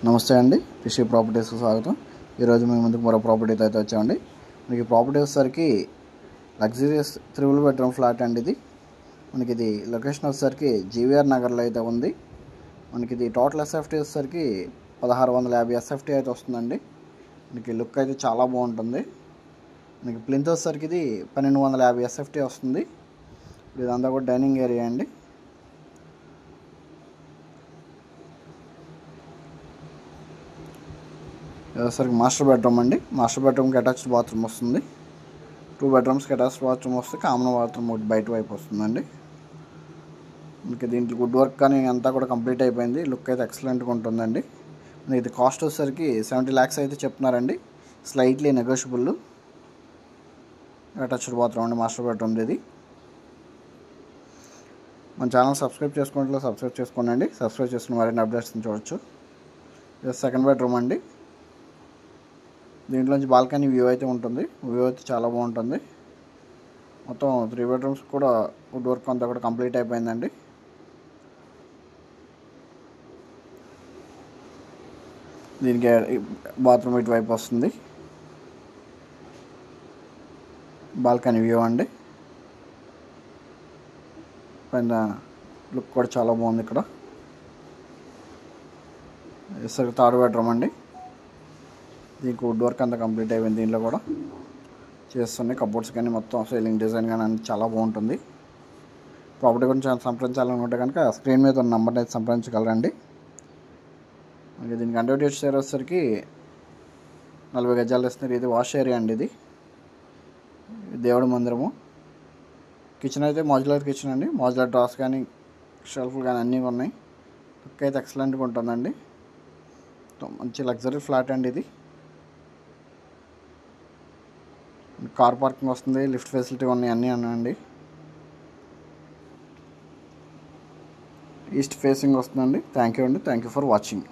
నమస్తే అండి, రిషి ప్రాపర్టీస్కి స్వాగతం. ఈరోజు మీ ముందుకు మరో ప్రాపర్టీతో అయితే వచ్చామండి. మనకి ప్రాపర్టీ వచ్చేసరికి లగ్జరియస్ 3 బెడ్రూమ్ ఫ్లాట్ అండి. మనకి ఇది లొకేషన్ వచ్చేసరికి జీవీఆర్ నగర్లో అయితే ఉంది. మనకి ఇది టోటల్ ఎస్ఎఫ్టీ వచ్చేసరికి 1650 ఎస్ఎఫ్టీ అయితే వస్తుందండి. మనకి లుక్ అయితే చాలా బాగుంటుంది. మనకి ప్లింత్ వచ్చేసరికి ఇది 1250 ఎస్ఎఫ్టీ వస్తుంది. ఇదంతా కూడా డైనింగ్ ఏరియా అండి. సరికి మాస్టర్ బెడ్రూమ్ అండి. మాస్టర్ బెడ్రూమ్కి అటాచ్డ్ బాత్రూమ్ వస్తుంది. 2 బెడ్రూమ్స్కి అటాచ్డ్ బాత్రూమ్ వస్తే కామన్ బాత్రూమ్ ఒకటి బయట వైపు వస్తుందండి. మనకి దీంట్లో వుడ్ వర్క్ కానీ అంతా కూడా కంప్లీట్ అయిపోయింది. లుక్ అయితే ఎక్సలెంట్గా ఉంటుందండి. మనకి ఇది కాస్ట్ వచ్చేసరికి 70 lakhs అయితే చెప్తున్నారండి. Slightly negotiable. అటాచ్డ్ బాత్రూమ్ అండి మాస్టర్ బెడ్రూమ్ ఇది. మన ఛానల్ సబ్స్క్రైబ్ చేసుకోండి. సబ్స్క్రైబ్ చేసుకుని మరిన్ని అప్డేట్స్ చూడొచ్చు. ఇది సెకండ్ బెడ్రూమ్ అండి. దీంట్లోంచి బాల్కనీ వ్యూ అయితే ఉంటుంది. వ్యూ అయితే చాలా బాగుంటుంది. మొత్తం 3 బెడ్రూమ్స్ కూడా వుడ్ వర్క్ అంతా కూడా కంప్లీట్ అయిపోయిందండి. దీనికి బాత్రూమ్ ఇటువైపు వస్తుంది. బాల్కనీ వ్యూ అండి. పైన లుక్ కూడా చాలా బాగుంది. ఇక్కడ థర్డ్ బెడ్రూమ్ అండి. దీనికి వుడ్ వర్క్ అంతా కంప్లీట్ అయిపోయింది. దీంట్లో కూడా చేస్తున్నాయి. కబోర్డ్స్ కానీ మొత్తం సీలింగ్ డిజైన్ కానీ అన్ని చాలా బాగుంటుంది. ప్రాపర్టీ గురించి సంప్రదించాలనుకుంటే కనుక స్క్రీన్ మీద ఉన్న నెంబర్ని అయితే సంప్రదించగలరండి. మనకి దీనికి అండర్టేజ్ షేర్ వచ్చేసరికి 40 గజాలు ఇస్తున్నారు. ఇది వాష్ ఏరియా అండి. ఇది దేవుడి మందిరము. కిచెన్ అయితే మాడ్యులర్ కిచెన్ అండి. మాడ్యులర్ డ్రాస్ కానీ షెల్ఫ్లు కానీ అన్నీ ఉన్నాయి. లుక్ అయితే ఎక్సలెంట్గా ఉంటుందండి. మంచి లగ్జరీ ఫ్లాట్ అండి ఇది. కార్ పార్కింగ్ వస్తుంది. లిఫ్ట్ ఫెసిలిటీ ఉన్నాయి, అన్నీ ఉన్నాయండి. ఈస్ట్ ఫేసింగ్ వస్తుందండి. Thank you for watching.